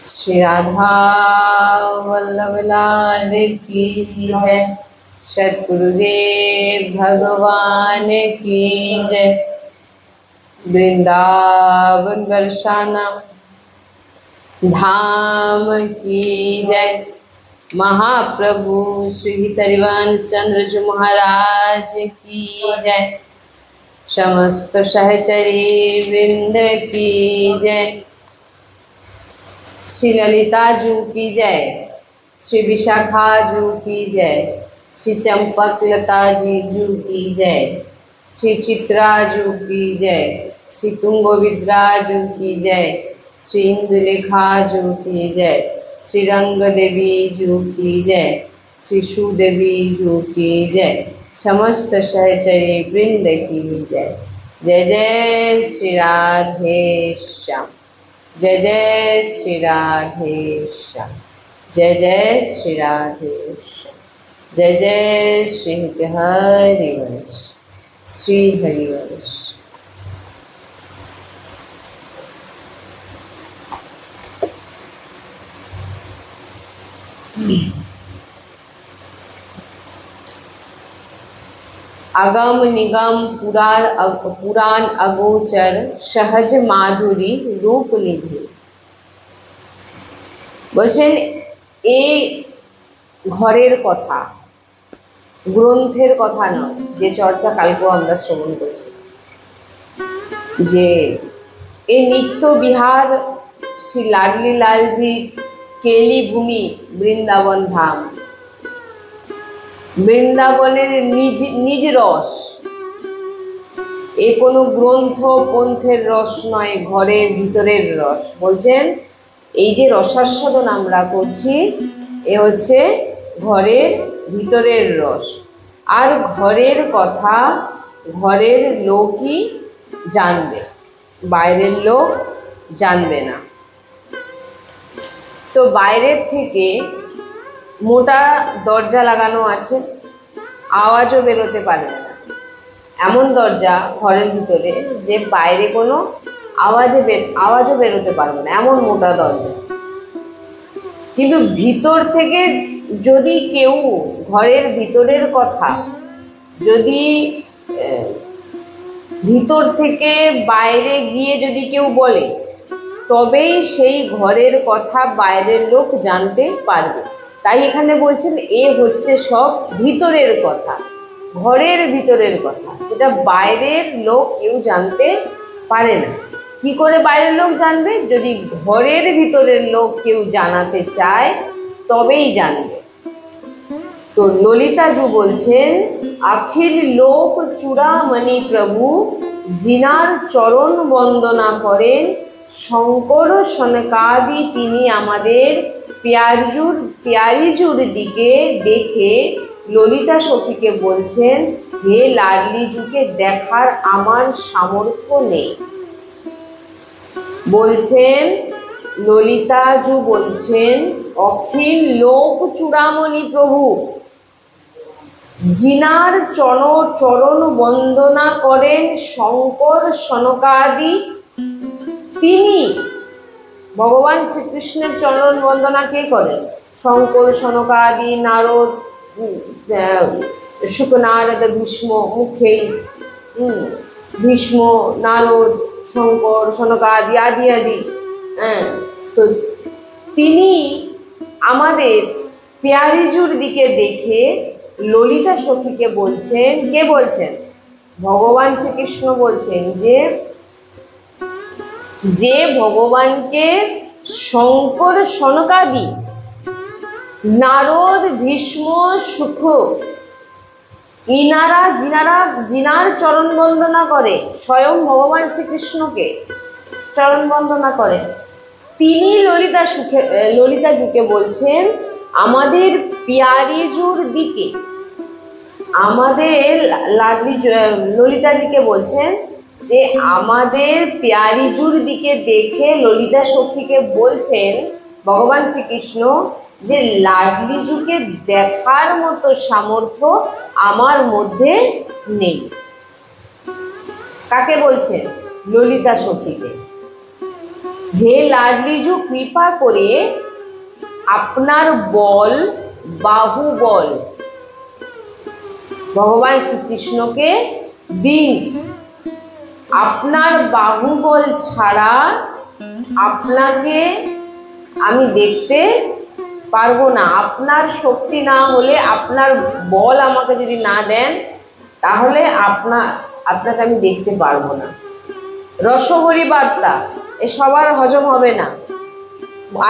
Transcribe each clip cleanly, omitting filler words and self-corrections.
श्री राधा वल्लभ लाल की जय। सद्गुरुदेव भगवान की जय। वृंदावन बरसाना धाम की जय। महाप्रभु श्री हरिवंश चंद्र जी महाराज की जय। समस्त सहचरी वृंद की जय। श्री ललिता जू की जय। श्री विशाखा जू की जय। श्री चंपक लता जी जू की जय। श्री चित्रा जू की जय। श्री तुंगविद्रा जू की जय। श्री इंदुलेखा जू की जय। श्री रंग देवी जू की जय। श्री सुदेवी जू की जय। समस्त सहचरी वृंद की जय। जय जय श्री राधे श्याम। जय जय श्री राधे श्याम। जय जय श्री राधे श्याम। जय जय श्री हरिवंश। श्री हरिवंश। अगम निगम पुराण अगोचर सहज माधुरी रूप निधि। বলছেন এই ঘরের কথা, গ্রন্থের কথা নয়, যে চর্চা কালকেও আমরা শ্রবণ করেছি, যে এই নিত্য বিহার শ্রী লাডলি লালজি কেলি ভূমি বৃন্দাবন ধাম, বৃন্দাবনের নিজ রস, এ কোনো গ্রন্থ পন্থের রস নয়, ঘরের ভিতরের রস। বলছেন এই যে রসাস্বাদন আমরা করছি, এ হচ্ছে ঘরের ভিতরের রস। আর ঘরের কথা ঘরের লোকই জানবে, বাইরের লোক জানবে না। তো বাইরের থেকে মোটা দরজা লাগানো আছে, আওয়াজও বেরোতে পারবে না, এমন দরজা ঘরের ভিতরে যে বাইরে কোনো আওয়াজও বেরোতে পারবে না, এমন মোটা দরজা। কিন্তু ভিতর থেকে যদি কেউ ঘরের ভিতরের কথা যদি ভিতর থেকে বাইরে গিয়ে যদি কেউ বলে, তবেই সেই ঘরের কথা বাইরের লোক জানতে পারবে। তাই এখানে বলছেন এ হচ্ছে সব ভিতরের কথা, ঘরের ভিতরের কথা, যেটা বাইরের লোক কেউ জানতে পারে না। কি করে বাইরের লোক জানবে? যদি ঘরের ভিতরের লোক কেউ জানাতে চায় তবেই জানবে। তো ললিতাজু বলছেন, অখিল লোক চূড়ামণি প্রভু জিনার চরণ বন্দনা করেন, শঙ্কর সনকাদি তিনি আমাদের প্যারিজুর দিকে দেখে ললিতা সখীকে বলছেন, হে লাডলিজুকে দেখার আমার সামর্থ্য নেই। বলছেন ললিতাজু বলছেন, অখিল লোক চূড়ামণি প্রভু জিনার চরণ বন্দনা করেন, শঙ্কর সনকাদি তিনি। ভগবান শ্রীকৃষ্ণের চরণ বন্দনা কে করেন? শঙ্কর সনকাদি, নারদ, শুকনারদ, ভীষ্ম, মুখেই ভীষ্ম, নারদ, শঙ্কর সনকাদি আদি আদি। তো তিনি আমাদের প্যারিজুর দিকে দেখে ললিতা সখীকে বলছেন, কে বলছেন? ভগবান শ্রীকৃষ্ণ বলছেন যে ভগবানকে শঙ্কর সনকাদি, নারদ, ভীষ্ম, সুখ জিনার চরণ বন্দনা করে, স্বয়ং ভগবান শ্রীকৃষ্ণকে চরণ বন্দনা করে, তিনি ললিতাজুকে বলছেন আমাদের প্যারিজুর দিকে, আমাদের ললিতাজিকে বলছেন যে আমাদের প্যারিজুর দিকে দেখে ললিতা সখীকে বলছেন ভগবান শ্রীকৃষ্ণ যে লাডলিজুকে দেখার মতো সামর্থ্য আমার মধ্যে নেই। কাকে বলছেন? ললিতা সখীকে। হে লাডলিজু কৃপা করে আপনার বল বাহুবল ভগবান শ্রীকৃষ্ণকে দিন। আপনার বাহুবল ছাড়া আপনাকে আমি দেখতে পারবো না। আপনার শক্তি না হলে, আপনার বল আমাকে যদি না দেন, তাহলে আপনাকে আমি দেখতে পারবো না। রসহরি বার্তা এ সবার হজম হবে না,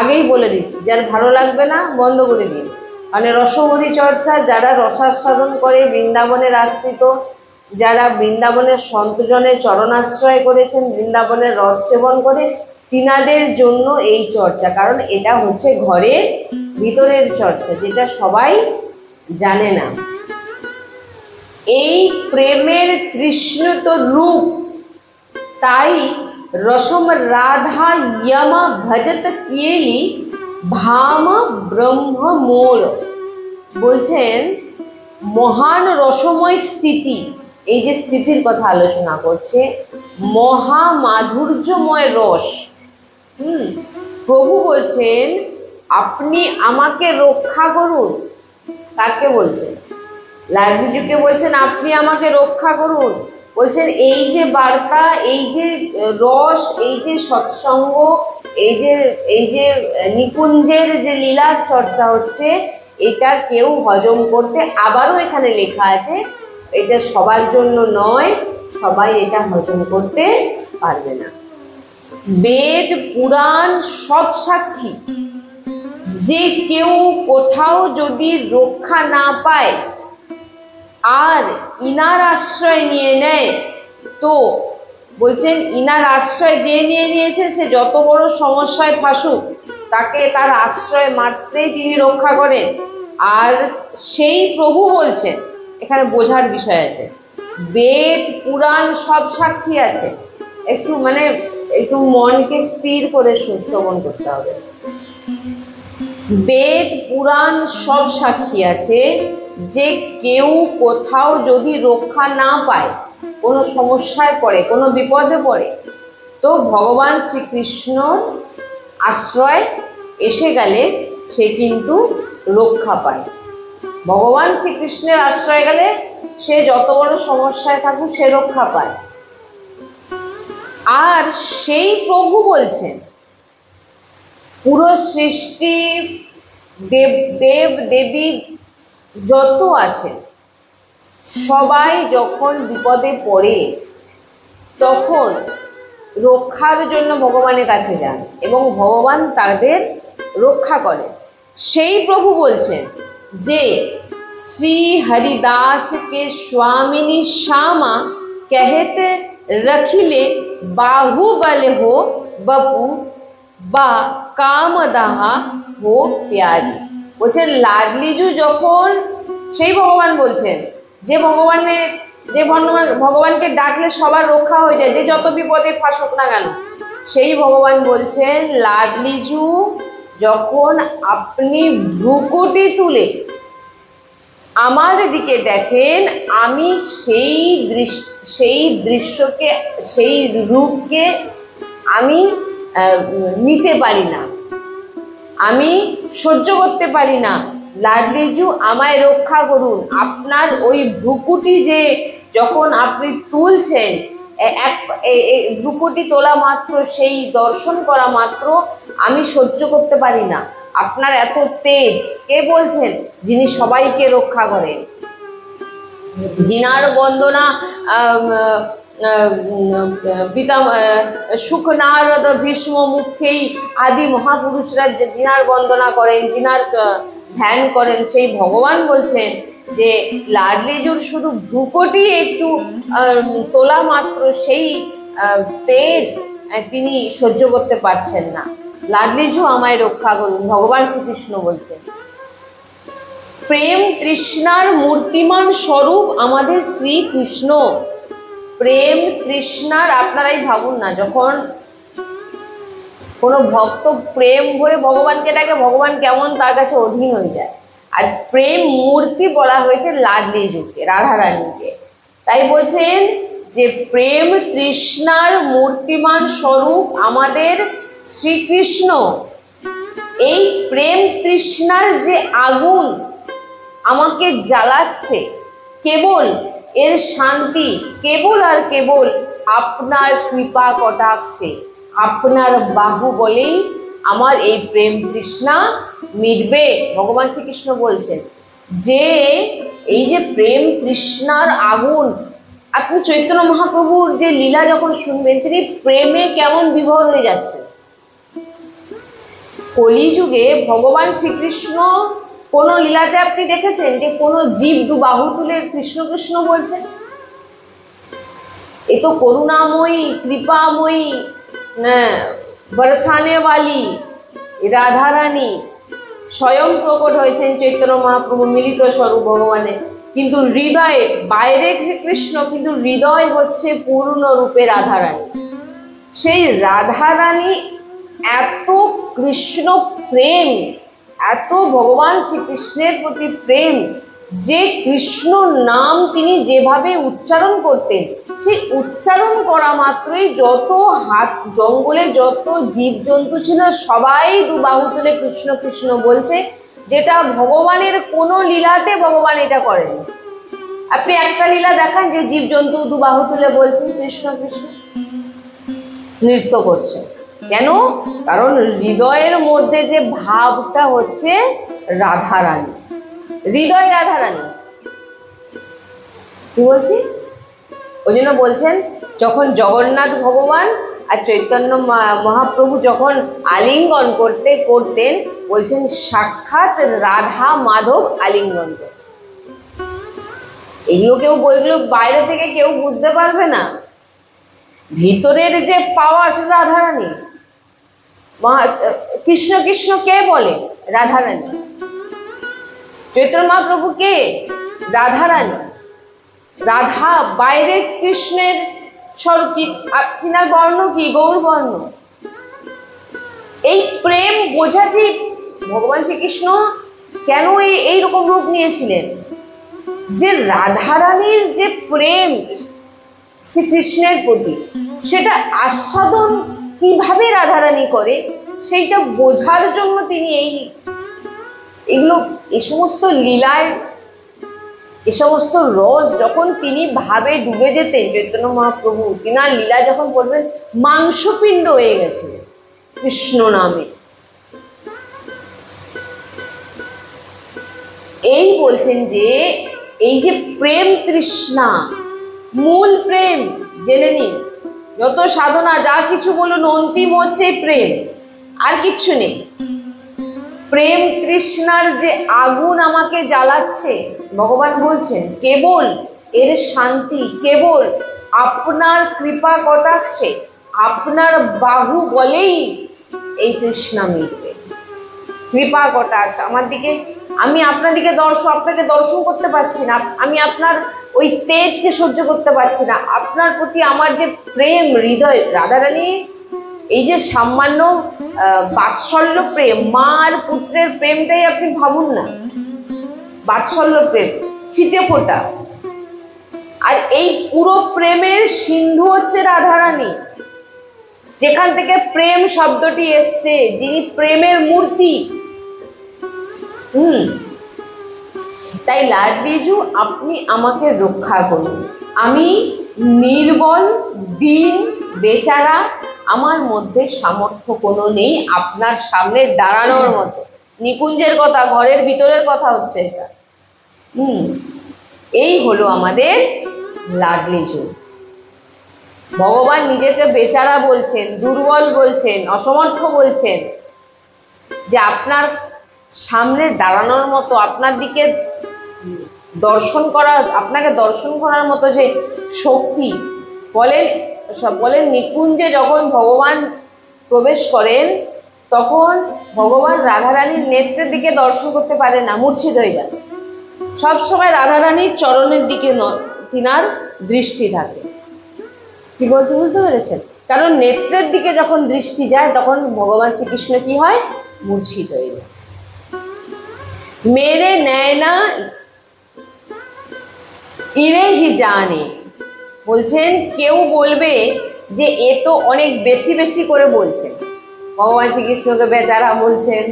আগেই বলে দিচ্ছি। যার ভালো লাগবে না বন্ধ করে দিন। মানে রসহরি চর্চা যারা রসাস্বাদন করে, বৃন্দাবনের আশ্রিত, যারা বৃন্দাবনের সন্তজনের চরণাশ্রয় করেছেন, বৃন্দাবনের রস সেবন করে, তিনাদের জন্য এই চর্চা। কারণ এটা হচ্ছে ঘরের ভিতরের চর্চা, যেটা সবাই জানে না। এই প্রেমের তৃষ্ণিত রূপ, তাই রসম রাধা ইয়মা ভজত কিয়েলি ভাম ব্রহ্ম মোর। বলছেন মহান রসময় স্থিতি, এই যে স্থিতির কথা আলোচনা করছে, মহা মাধুর্যময় রস। প্রভু বলছেন আপনি আমাকে রক্ষা করুন। কাকে বলছেন? লাডলিজুকে বলছেন আপনি আমাকে রক্ষা করুন। বলছেন এই যে বার্তা, এই যে রস, এই যে সৎসঙ্গ, এই যে নিকুঞ্জের যে লীলার চর্চা হচ্ছে, এটা কেউ হজম করতে, আবারও এখানে লেখা আছে এটা সবার জন্য নয়, সবাই এটা হজম করতে পারবে না। বেদ পুরাণ সব সাক্ষী যে কেউ কোথাও যদি রক্ষা না পায় আর ইনার আশ্রয় নিয়ে নেয়, তো বলছেন ইনার আশ্রয় যে নিয়েছে সে যত বড় সমস্যায় ফাঁসুক, তাকে তার আশ্রয় মাত্রেই তিনি রক্ষা করেন। আর সেই প্রভু বলছেন, এখানে বোঝার বিষয় আছে, বেদ পুরাণ সব সাক্ষী আছে। একটু মনকে স্থির করে শ্রবণ করতে হবে। বেদ পুরাণ সব সাক্ষী আছে যে কেউ কোথাও যদি রক্ষা না পায়, কোনো সমস্যায় পড়ে, কোনো বিপদে পড়ে, তো ভগবান শ্রীকৃষ্ণর আশ্রয় এসে গেলে সে কিন্তু রক্ষা পায়। ভগবান শ্রীকৃষ্ণের আশ্রয় গেলে সে যত বড় সমস্যায় থাকুক সে রক্ষা পায়। আর সেই প্রভু বলছেন পুরো সৃষ্টি, দেব দেবী যত আছে সবাই যখন বিপদে পড়ে তখন রক্ষার জন্য ভগবানের কাছে যান এবং ভগবান তাদের রক্ষা করেন। সেই প্রভু বলছেন যে শ্রী হরিদাস কে স্বামিনী শ্যামা कहते रखिले बाहुबल हो बपू বা কামদাহা হো প্যারি। বলছেন লাডলিজু যখন, সেই ভগবান বলছেন যে ভগবানকে ডাকলে সবার রক্ষা হয়ে যায়, যে যত বিপদে ফাঁসুক না কেন, সেই ভগবান বলছেন লাডলিজু যখন আপনি ভ্রুকুটি তুলে আমার দিকে দেখেন, আমি সেই দৃশ্যকে, সেই রূপকে আমি নিতে পারি না, আমি সহ্য করতে পারি না। লাডলিজু আমায় রক্ষা করুন। আপনার ওই ভ্রুকুটি যে যখন আপনি তুলছেন, ভ্রুকুটি তোলা মাত্র, সেই দর্শন করা মাত্র আমি সহ্য করতে পারি না। আপনার এত তেজ। কে বলছেন? যিনি সবাইকে রক্ষা করেন, জিনার বন্দনা সুখ নারদ ভীষ্ম মুখেই আদি মহাপুরুষরা জিনার বন্দনা করেন, জিনার ধ্যান করেন, সেই ভগবান বলছেন যে লাডলিজুর শুধু ভ্রুকুটি একটু তোলা মাত্র সেই তেজ তিনি সহ্য করতে পারছেন না। লাডলিজু আমায় রক্ষা করুন, ভগবান শ্রীকৃষ্ণ বলছেন। প্রেম তৃষ্ণার মূর্তিমান স্বরূপ আমাদের শ্রীকৃষ্ণ। প্রেম তৃষ্ণার, আপনারাই ভাবুন না, যখন কোনো ভক্ত প্রেম ভরে ভগবানকে ডাকে, ভগবান কেমন তার কাছে অধীন হয়ে যায়। আর প্রেম মূর্তি বলা হয়েছে লাডলিজুকে, রাধারানীকে। তাই বলছেন যে প্রেম তৃষ্ণার মূর্তিমান স্বরূপ আমাদের শ্রীকৃষ্ণ এই প্রেম তৃষ্ণার যে আগুন আমাকে জ্বালাচ্ছে, কেবল এর শান্তি কেবল আর কেবল আপনার কৃপা কটাক্ষে, আপনার বাহু বলেই আমার এই প্রেম তৃষ্ণা মিটবে। ভগবান শ্রীকৃষ্ণ বলছেন যে এই যে প্রেম তৃষ্ণার আগুন, আপনি চৈতন্য মহাপ্রভুর যে লীলা যখন শুনবেন, তিনি প্রেমে কেমন বিভোর হয়ে যাচ্ছেন। কলিযুগে ভগবান শ্রীকৃষ্ণ কোন লীলাতে আপনি দেখেছেন যে কোন জীব দু বাহু তুলে কৃষ্ণ কৃষ্ণ বলছে? এ তো করুণাময়ী, কৃপাময়ী, বরসানে বালি রাধা রানী স্বয়ং প্রকট হয়েছেন চৈতন্য মহাপ্রভু মিলিত স্বরূপ ভগবানের। কিন্তু হৃদয়ে, বাইরে কৃষ্ণ কিন্তু হৃদয় হচ্ছে পূর্ণ রূপে রাধা রানী। সেই রাধা রানী এত কৃষ্ণ প্রেম, এত ভগবান শ্রীকৃষ্ণের প্রতি প্রেম, যে কৃষ্ণ নাম তিনি যেভাবে উচ্চারণ করতেন, সেই উচ্চারণ করা মাত্রই যত হাত জঙ্গলে যত জীবজন্তু ছিল সবাই দু বাহু তুলে কৃষ্ণ কৃষ্ণ বলছে, যেটা ভগবানের কোনো লীলাতে ভগবান এটা করেন। আপনি একটা লীলা দেখান যে জীবজন্তু দু বাহু তুলে বলছেন কৃষ্ণ কৃষ্ণ, নৃত্য করছে। কেন? কারণ হৃদয়ের মধ্যে যে ভাবটা হচ্ছে রাধা রানী, হৃদয় রাধা রানী। কি বলছি? ওই জন্য বলছেন যখন জগন্নাথ ভগবান আর চৈতন্য মহাপ্রভু যখন আলিঙ্গন করতেন, বলছেন সাক্ষাৎ রাধা মাধব আলিঙ্গন করছে। এগুলো বাইরে থেকে কেউ বুঝতে পারবে না, ভিতরের যে পাওয়ার সেটা রাধা রানীর। কৃষ্ণ কৃষ্ণ কে বলে? রাধা রানী। চৈতন্য মহাপ্রভু কে? রাধা রানী। রাধা বাইরে কৃষ্ণের তিনার বর্ণ কি? গৌর বর্ণ। এই প্রেম বোঝাটি ভগবান শ্রীকৃষ্ণ কেন এইরকম রূপ নিয়েছিলেন, যে রাধা রানীর যে প্রেম শ্রীকৃষ্ণের প্রতি, সেটা আস্বাদন কিভাবে রাধারানী করে সেইটা বোঝার জন্য তিনি এই সমস্ত লীলায়, এ সমস্ত রস যখন তিনি ভাবে ডুবে যেতেন চৈতন্য মহাপ্রভু, তিনার লীলা যখন পড়বেন মাংসপিণ্ড হয়ে গেছিল কৃষ্ণ নামে। এই বলছেন যে এই যে প্রেম তৃষ্ণা, মূল প্রেম জেনে নিন, যত সাধনা যা কিছু বলুন অন্তিম হচ্ছে প্রেম, আর কিচ্ছু নেই। প্রেম তৃষ্ণার যে আগুন আমাকে জ্বালাচ্ছে, ভগবান বলছেন কেবল এর শান্তি কেবল আপনার কৃপা কটাক্ষে, আপনার বাহু বলেই এই তৃষ্ণা মিটবে। কৃপা কটাক্ষ আমার দিকে, আমি আপনার দিকে আপনাকে দর্শন করতে পারছি না, আমি আপনার ওই তেজকে সহ্য করতে পারছি না, আপনার প্রতি আমার যে প্রেম হৃদয়, রাধারানী এই যে সামান্য বাৎসল্য প্রেম, মা আর পুত্রের প্রেমটাই আপনি ভাবুন না, বাৎসল্য প্রেম ছিটে ফোটা। আর এই পুরো প্রেমের সিন্ধু হচ্ছে রাধারানী, যেখান থেকে প্রেম শব্দটি এসছে, যিনি প্রেমের মূর্তি। তাই লাড্লিজু আপনি আমাকে রক্ষা করুন, আমি নির্বল দীন বেচারা, আমার মধ্যে সামর্থ্য কোনো নেই আপনার সামনে দাঁড়ানোর মতো। নিকুঞ্জের কথা, ঘরের ভিতরের কথা হচ্ছে এটা। এই হলো আমাদের লাডলিজু। ভগবান নিজেকে বেচারা বলছেন, দুর্বল বলছেন, অসমর্থ বলছেন, যে আপনার সামনে দাঁড়ানোর মতো, আপনার দিকে দর্শন করার, আপনাকে দর্শন করার মতো যে শক্তি। বলেন নিকুঞ্জে যখন ভগবান প্রবেশ করেন, তখন ভগবান রাধারানীর নেত্রের দিকে দর্শন করতে পারেন না, মূর্ছিত হয়ে যান। সবসময় রাধারানীর চরণের দিকে তিনার দৃষ্টি থাকে। কি বলতে বুঝতে পেরেছেন? কারণ নেত্রের দিকে যখন দৃষ্টি যায়, তখন ভগবান শ্রীকৃষ্ণ কি হয়? মূর্ছিত হয়ে যায়। মেরে নয়না ইরে হি জানে, বলছেন কেউ বলবে যে এ তো অনেক বেশি বেশি করে বলছেন, ভগবান শ্রীকৃষ্ণকে বেচারা বলছেন।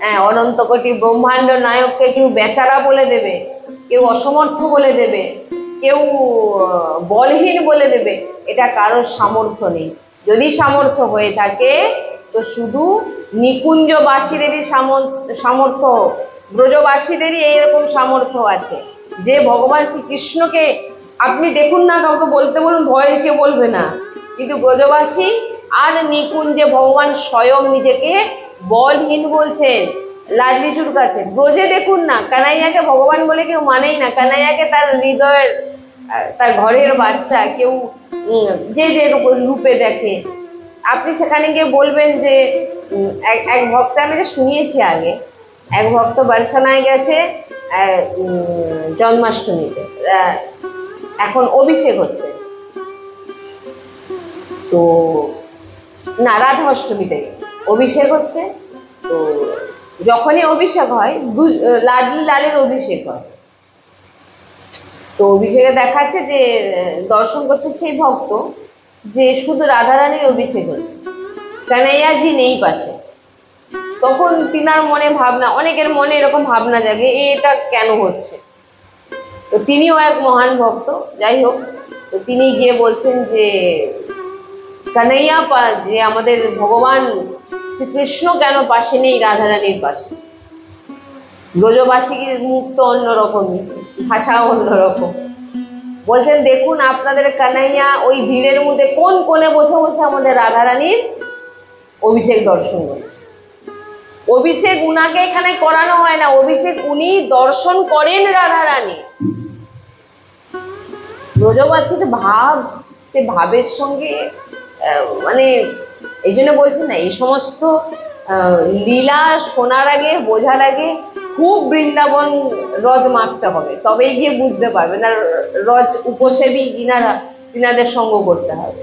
হ্যাঁ, অনন্ত কোটি ব্রহ্মাণ্ড নায়ককে কেউ বেচারা বলে দেবে, কেউ অসমর্থ বলে দেবে, কেউ বলহীন বলে দেবে, এটা কারোর সামর্থ্য নেই। যদি সামর্থ্য হয়ে থাকে তো শুধু নিকুঞ্জবাসীদেরই সামর্থ্য, ব্রজবাসীদেরই এইরকম সামর্থ্য আছে যে ভগবান শ্রীকৃষ্ণকে আপনি দেখুন না, কাউকে বলতে বলুন, ভয় কেউ বলবে না, কিন্তু ব্রজবাসী আর নিকুঞ্জে ভগবান স্বয়ং নিজেকে বলহীন বলছেন লাডলিচুর কাছে। ব্রজে দেখুন না, কানাইয়াকে ভগবান বলে কেউ মানেই না, কানাইয়াকে তার হৃদয়ের, তার ঘরের বাচ্চা কেউ যে যে রূপে দেখে। আপনি সেখানে গিয়ে বলবেন যে এক ভক্ত, আমি যে শুনিয়েছি আগে, এক ভক্ত বারসানায় গেছে জন্মাষ্টমীতে, এখন অভিষেক হচ্ছে, তো না রাধা অষ্টমীতে গেছে, অভিষেক হচ্ছে। তো যখনই অভিষেক হয়, লাডলি লালের অভিষেক হয়, তো অভিষেকে দেখাচ্ছে যে দর্শন করছে সেই ভক্ত যে শুধু রাধারানীর অভিষেক হচ্ছে, কানাইয়াজি নেই পাশে। তখন তিনার মনে ভাবনা, অনেকের মনে এরকম ভাবনা জাগে, এটা কেন হচ্ছে। তো তিনিও এক মহান ভক্ত, যাই হোক, তো তিনি গিয়ে বলছেন যে কানাইয়া, যে আমাদের ভগবান শ্রীকৃষ্ণ কেন পাশে নেই রাধারানীর পাশে। ব্রজবাসীর মুখ তো অন্যরকমই, ভাষাও অন্যরকম। বলছেন দেখুন আপনাদের কানাইয়া ওই ভিড়ের মধ্যে কোন কোণে বসে বসে আমাদের রাধারানীর অভিষেক দর্শন করছে। অভিষেক উনাকে এখানে করানো হয় না, অভিষেক উনি দর্শন করেন রাধারানী। ব্রজবাসীর ভাব, সে ভাবের সঙ্গে মানে এই জন্য বলছেন না, এই সমস্ত লীলা শোনার আগে, বোঝার আগে খুব বৃন্দাবন রজ মাখতে হবে, তবেই গিয়ে বুঝতে পারবেন। আর রজ উপসেবী তিনাদের সঙ্গ করতে হবে।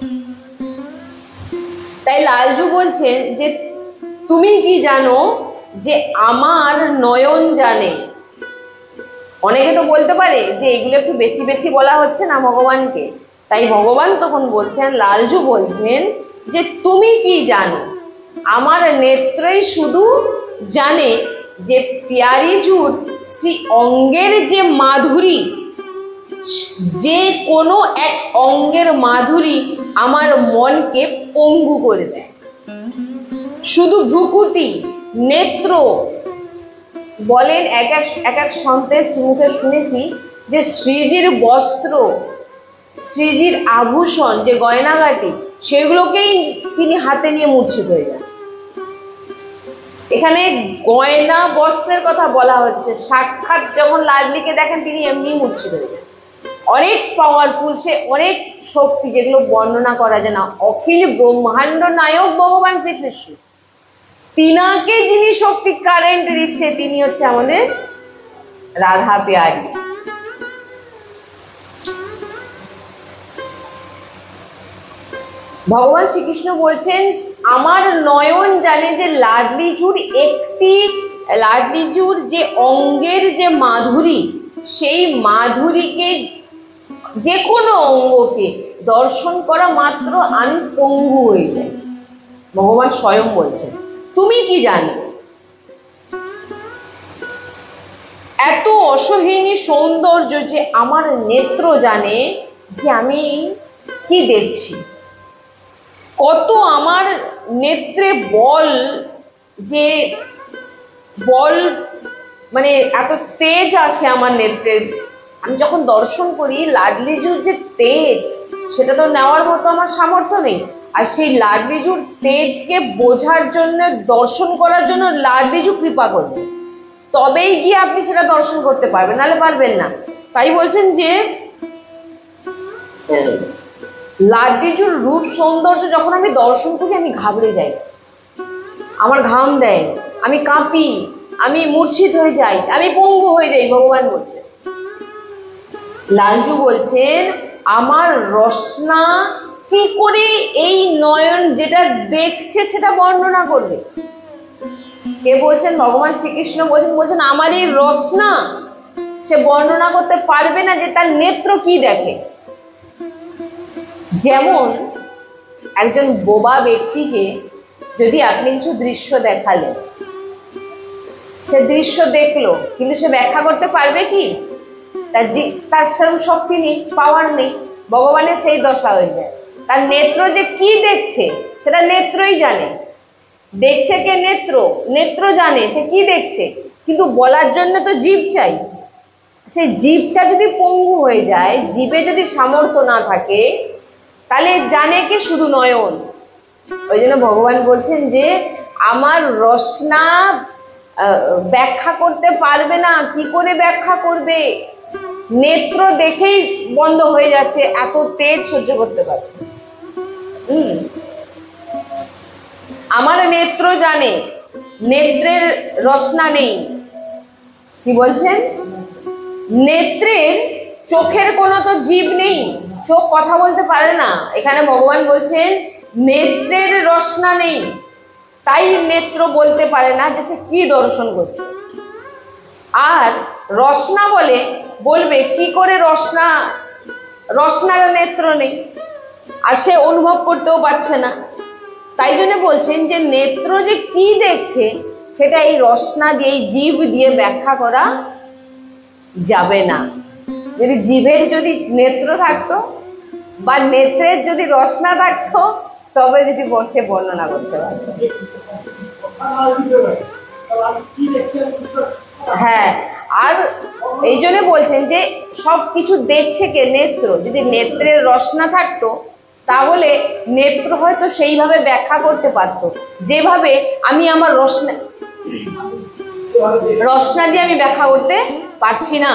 তাই লালজু বলছেন যে তুমি কি জানো যে আমার নয়ন জানে। অনেকে তো বলতে পারে যে এগুলো একটু বেশি বেশি বলা হচ্ছে না ভগবানকে, তাই ভগবান তখন বলছেন, লালজু বলছেন যে তুমি কি জানো, আমার নেত্রই শুধু জানে যে প্যারীজুর শ্রী অঙ্গের যে মাধুরী, যে কোনো এক অঙ্গের মাধুরী আমার মনকে পঙ্গু করে দেয়। শুধু ভ্রুকুটি, নেত্র, বলেন এক এক সন্তের মুখে শুনেছি যে শ্রীজির বস্ত্র, শ্রীজির আভূষণ, যে গয়নাগাটি, সেগুলোকেই তিনি হাতে নিয়ে মূর্ছিত হয়ে যান। এখানে গয়না বস্ত্রের কথা বলা হচ্ছে, সাক্ষাৎ যখন লাডলিকে দেখেন তিনি এমনি মূর্ছিত হয়ে যান। অনেক পাওয়ারফুল, সে অনেক শক্তি, যেগুলো বর্ণনা করা যায় না। অখিল ব্রহ্মাণ্ড নায়ক ভগবান শ্রীকৃষ্ণ, তিনাকে যিনি শক্তি কারেন্ট দিচ্ছে তিনি হচ্ছে আমাদের রাধা প্যারী। ভগবান শ্রীকৃষ্ণ বলছেন আমার নয়ন জানে যে লাডলিচুর যে অঙ্গের যে মাধুরী, সেই মাধুরীকে, যে কোনো অঙ্গকে দর্শন করা মাত্র আমি পঙ্গু হয়ে যাই। ভগবান স্বয়ং বলছেন তুমি কি জানো, এত অসহনীয় সৌন্দর্য যে আমার নেত্র জানে যে আমি কি দেখছি, কত আমার নেত্রে বল, যে বল মানে এত তেজ আসে আমার নেত্রে। আমি যখন দর্শন করি লাডলিজুর যে তেজ, সেটা তো নেওয়ার মতো আমার সামর্থ্য নেই। আর সেই লাডলিজুর তেজকে বোঝার জন্য, দর্শন করার জন্য লাডলিজু কৃপা করবে, তবেই গিয়ে আপনি সেটা দর্শন করতে পারবেন, নাহলে পারবেন না। তাই বলছেন যে লাডলিজুর রূপ সৌন্দর্য যখন আমি দর্শন করি আমি ঘাবড়ে যাই, আমার ঘাম দেয়, আমি কাঁপি, আমি মূর্ছিত হয়ে যাই, আমি পঙ্গু হয়ে যাই। ভগবান বলছেন, লালজু বলছেন আমার রসনা কি করে এই নয়ন যেটা দেখছে সেটা বর্ণনা করবে। কে বলছেন? ভগবান শ্রীকৃষ্ণ বলছেন আমার এই রসনা সে বর্ণনা করতে পারবে না যে তার নেত্র কি দেখে। যেমন একজন বোবা ব্যক্তিকে যদি আপনি কিছু দৃশ্য দেখালেন, সে দৃশ্য দেখলো কিন্তু সে ব্যাখ্যা করতে পারবে কি? তার সেরকম শক্তি নেই, পাওয়ার নেই। ভগবানের সেই দশা হয়ে যায়। তার নেত্র যে কি দেখছে সেটা নেত্রই জানে। দেখছে কে? নেত্র। নেত্র জানে সে কি দেখছে, কিন্তু বলার জন্য তো জীব চাই। সেই জীবটা যদি পঙ্গু হয়ে যায়, জীবে যদি সামর্থ্য না থাকে, তাহলে জানে কে? শুধু নয়ন। ওই জন্য ভগবান বলছেন যে আমার রসনা ব্যাখ্যা করতে পারবে না। কি করে ব্যাখ্যা করবে? নেত্র দেখেই বন্ধ হয়ে যাচ্ছে, এত তেজ সহ্য করতে পারছে। আমার নেত্র জানে, নেত্রের রসনা নেই। কি বলছেন? নেত্রের, চোখের কোনো তো জীব নেই, চোখ কথা বলতে পারে না। এখানে ভগবান বলছেন নেত্রের রসনা নেই, তাই নেত্র বলতে পারে না যে সে কি দর্শন করছে। আর রসনা বলবে কি করে? রসনার নেত্র নেই, আর সে অনুভব করতেও পারছে না। তাই জন্য বলছেন যে নেত্র যে কি দেখছে সেটা এই রসনা দিয়ে, এই জীব দিয়ে ব্যাখ্যা করা যাবে না। যদি জীবের যদি নেত্র থাকতো বা নেত্রের যদি রসনা থাকতো, তবে যদি বসে বর্ণনা করতে পারতো। হ্যাঁ, আর এই জন্য বলছেন যে সব কিছু দেখছে কে? নেত্র। যদি নেত্রের রসনা থাকতো তাহলে নেত্র হয়তো সেইভাবে ব্যাখ্যা করতে পারত, যেভাবে আমি আমার রসনা দিয়ে আমি ব্যাখ্যা করতে পারছি না।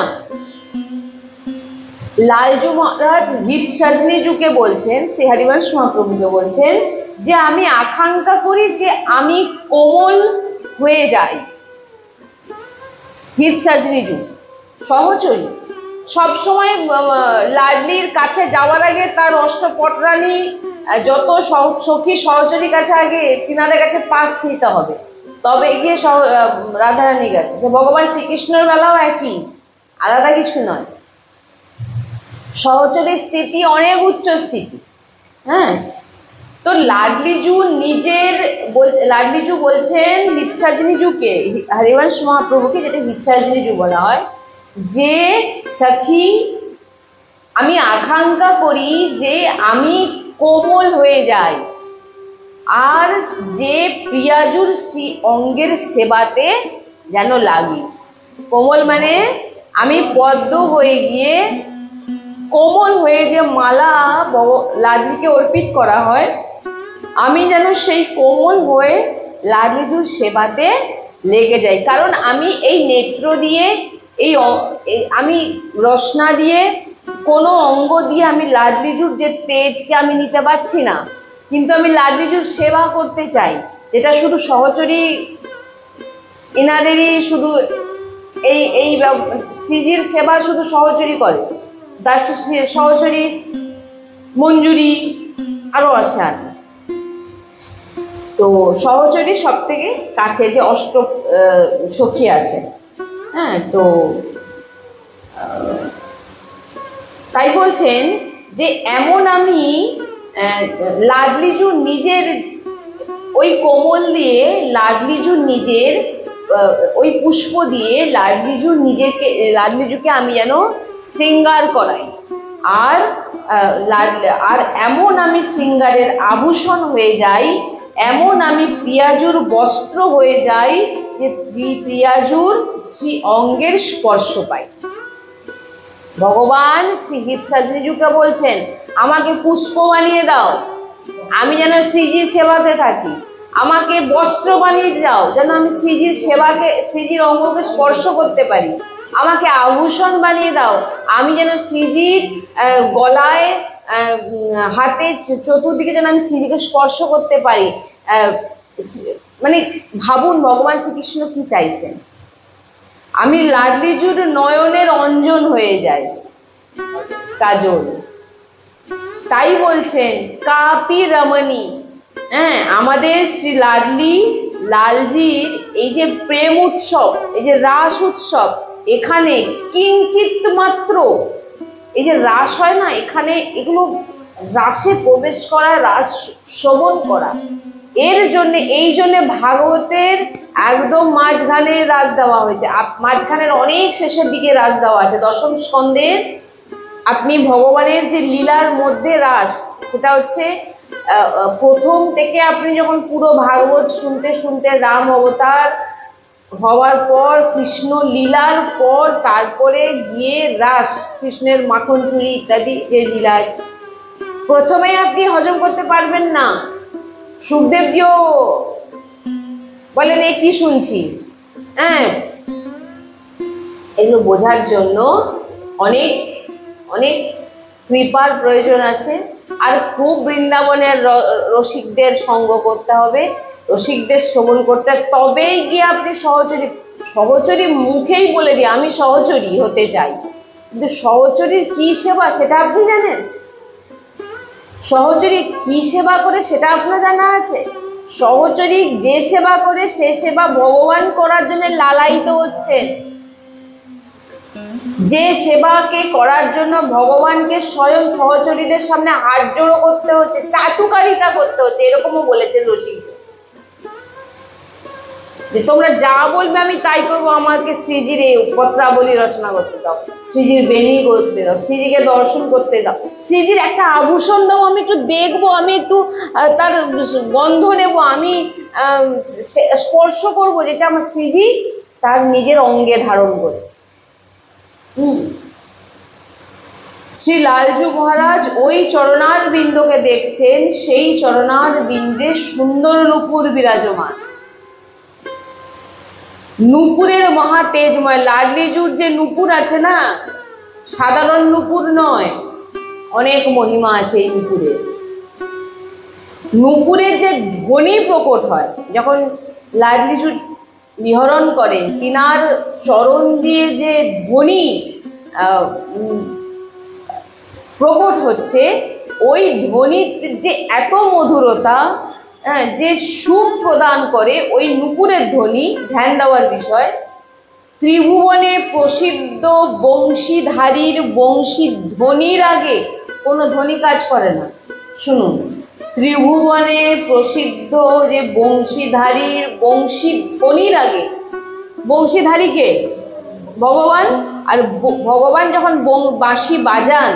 লালজু মহারাজ হিত সাজনীজুকে বলছেন, শ্রী হরিবংশ মহাপ্রভুকে বলছেন যে আমি আকাঙ্ক্ষা করি যে আমি কোমল হয়ে যাই। হিত সাজনীজু সহচরী সবসময় লাডলির কাছে যাওয়ার আগে তার অষ্টপটরানী যত সখী সহচরীর কাছে আগে তিনাদের কাছে পাস নিতে হবে, তবে গিয়ে রাধারানীর কাছে। সে ভগবান শ্রীকৃষ্ণের বেলাও একই, আলাদা কিছু নয়। সহচরীর স্থিতি অনেক উচ্চ স্থিতি। হ্যাঁ, তো লাডলিজু বলছেন হিতসাজনীজুকে, হরিবংশ মহাপ্রভুকে, যেটা হিতসাজনীজু বলা হয়, যে সখী আমি আকাঙ্ক্ষা করি যে আমি কোমল হয়ে যাই, আর যে প্রিয়াজুর শ্রী অঙ্গের সেবাতে যেন লাগি। কোমল মানে আমি পদ্ম হয়ে গিয়ে, কোমল হয়ে যে মালা লাডলিকে অর্পিত করা হয়, আমি যেন সেই কোমল হয়ে লাডলিজুর সেবাতে লেগে যাই। কারণ আমি এই নেত্র দিয়ে, আমি রসনা দিয়ে, কোনো অঙ্গ দিয়ে আমি লাডলিজুর যে তেজকে আমি নিতে পারছি না, কিন্তু আমি লাডলিজুর সেবা করতে চাই, যেটা শুধু সহচরী ইনাদেরই শুধু এই শ্রীজির সেবা শুধু সহচরী করে। দাস সহচরী মঞ্জুরি আরো আছে। আর তো সহচরী সব থেকে কাছে যে অষ্ট সখী আছে। হ্যাঁ, তো তাই বলছেন যে এমন আমি লাডলিজু নিজের ওই কোমল দিয়ে, লাডলিজু নিজের ওই পুষ্প দিয়ে লাডলিজুকে আমি যেন শৃঙ্গার করাই, আর এমন আমি শৃঙ্গারের আভূষণ হয়ে যাই, এমন আমি প্রিয়াজুর বস্ত্র হয়ে যাই যে প্রিয়াজুর শ্রী অঙ্গের স্পর্শ পাই। ভগবান শ্রী হিতসাজনীজুকে বলছেন আমাকে পুষ্প বানিয়ে দাও, আমি যেন শ্রীজির সেবাতে থাকি। আমাকে বস্ত্র বানিয়ে দাও, যেন আমি শ্রীজির অঙ্গকে স্পর্শ করতে পারি। আমাকে আভূষণ বানিয়ে দাও, আমি যেন শ্রীজির গলায়, হাতে, চতুর্দিকে যেন আমি শ্রীজিকে স্পর্শ করতে পারি। মানে ভাবুন ভগবান শ্রীকৃষ্ণ কি চাইছেন। আমি লাডলিজুর নয়নের অঞ্জন হয়ে যাই, কাজল। তাই বলছেন কাপি রমণী। হ্যাঁ, আমাদের শ্রী লালজির এই যে প্রেম উৎসব, এই যে রাস উৎসব, এখানে কিঞ্চিত মাত্র এই যে রাস হয় না, এখানে এগুলো রাসে প্রবেশ করা, রাস শ্রবণ করা, এর জন্য এই জন্য ভাগবতের একদম মাঝখানে রাস দেওয়া হয়েছে, মাঝখানের অনেক শেষের দিকে রাস দেওয়া আছে। দশম স্কন্ধের আপনি ভগবানের যে লীলার মধ্যে রাস, সেটা হচ্ছে প্রথম থেকে আপনি যখন পুরো ভাগবত শুনতে শুনতে রাম অবতার হওয়ার পর, কৃষ্ণ লীলার পর, তারপরে গিয়ে রাস, কৃষ্ণের মাখন চুরি ইত্যাদি যে লীলা আছে, প্রথমে আপনি হজম করতে পারবেন না। সুখদেবজিও বলেন এ কি শুনছি। হ্যাঁ, এগুলো বোঝার জন্য অনেক অনেক কৃপার প্রয়োজন আছে। আর খুব বৃন্দাবনের রসিকদের সঙ্গ করতে হবে, রসিকদের শ্রবণ করতে, তবেই গিয়ে আপনি সহচরী। সহচরী মুখেই বলে দিই আমি সহচরী হতে চাই, কিন্তু সহচরীর কি সেবা সেটা আপনি জানেন? সহচরী কি সেবা করে সেটা আপনার জানা আছে? সহচরী যে সেবা করে সে সেবা ভগবান করার জন্য লালায়িত হচ্ছেন। যে সেবাকে করার জন্য ভগবানকে স্বয়ং সহচরীদের সামনে হাত জোড়ো করতে হচ্ছে, চাটুকারিতা করতে হচ্ছে, এরকমও বলেছেন রসিক যে তোমরা যা বলবে আমি তাই করবো, আমাকে শ্রীজির এই পত্রাবলী রচনা করতে দাও, শ্রীজির বেনি করতে দাও, শ্রীজিকে দর্শন করতে দাও, শ্রীজির একটা আভূষণ দাও, আমি একটু দেখবো, আমি একটু তার গন্ধ নেব, আমি স্পর্শ করব, যেটা আমার শ্রীজি তার নিজের অঙ্গে ধারণ করেছে। শ্রী লালজু মহারাজ ওই চরণার বিন্দুকে দেখছেন, সেই চরণার বিন্দে সুন্দর নূপুর বিরাজমান। নূপুরের মহা তেজময়, লাডলিজুর যে নূপুর আছে না, সাধারণ নূপুর নয়, অনেক মহিমা আছে এই নূপুরের। নূপুরের যে ধ্বনি প্রকট হয় যখন লাডলিজুর বিহরণ করেন, তিনার চরণ দিয়ে যে ধ্বনি প্রকট হচ্ছে, ওই ধ্বনির যে এত মধুরতা, যে সুখ প্রদান করে ওই নূপুরের ধ্বনি, ধ্যান দেওয়ার বিষয়। ত্রিভুবনে প্রসিদ্ধ বংশীধারীর বংশী ধ্বনির আগে কোনো ধ্বনি কাজ করে না। শুনুন, ত্রিভুবনে প্রসিদ্ধ যে বংশীধারীর বংশী ধ্বনির আগে, বংশীধারীকে ভগবান, আর ভগবান যখন বাঁশি বাজান,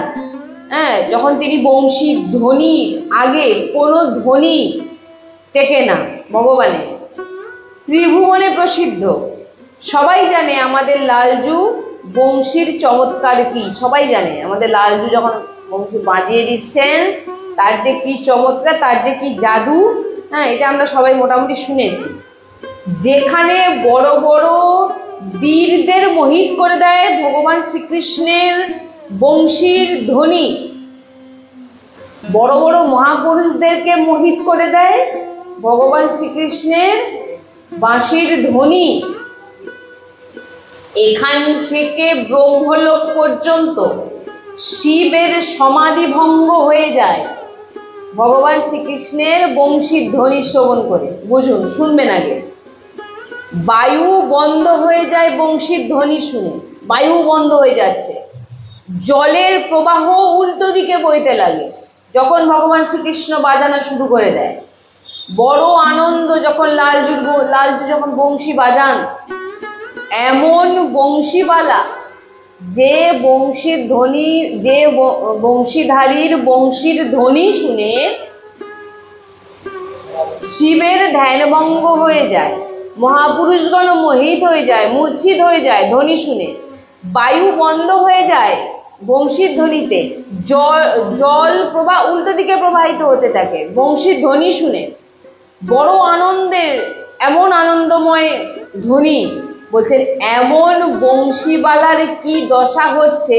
হ্যাঁ, যখন তিনি বংশী ধ্বনির আগে কোনো ধ্বনি টেকে না ভগবানের। ত্রিভুবনে প্রসিদ্ধ, সবাই জানে আমাদের লালজু বংশীর চমৎকার কি, সবাই জানে আমাদের লালজু যখন বংশী বাজিয়ে দিচ্ছেন তার যে কি চমৎকার, তার যে কি জাদু, হ্যাঁ, এটা আমরা সবাই মোটামুটি শুনেছি। যেখানে বড় বড় বীরদের মোহিত করে দেয় ভগবান শ্রীকৃষ্ণের বংশীর ধ্বনি, বড় বড় মহাপুরুষদেরকে মোহিত করে দেয় ভগবান শ্রীকৃষ্ণের বাঁশির ধ্বনি। এখান থেকে ব্রহ্মলোক পর্যন্ত শিবের সমাধি ভঙ্গ হয়ে যায় ভগবান শ্রীকৃষ্ণের বংশীর ধ্বনি শ্রবণ করে। বুঝুন, শুনবেন আগে। বায়ু বন্ধ হয়ে যায় বংশীর ধ্বনি শুনে, বায়ু বন্ধ হয়ে যাচ্ছে, জলের প্রবাহ উল্টো দিকে বইতে লাগে যখন ভগবান শ্রীকৃষ্ণ বাজানো শুরু করে দেয়। বড় আনন্দ যখন লালজু যখন বংশী বাজান, এমন বংশীবালা যে বংশীর ধ্বনি, যে বংশীধারীর বংশীর ধ্বনি শুনে শিবের ধ্যানভঙ্গ হয়ে যায়, মহাপুরুষগণ মোহিত হয়ে যায়, মূর্ছিত হয়ে যায় ধ্বনি শুনে। বায়ু বন্ধ হয়ে যায় বংশীর ধ্বনিতে, জল প্রবাহ উল্টো দিকে প্রবাহিত হতে থাকে বংশীর ধ্বনি শুনে। বড় আনন্দের, এমন আনন্দময় ধ্বনি, বলছেন এমন বংশীবালার কি দশা হচ্ছে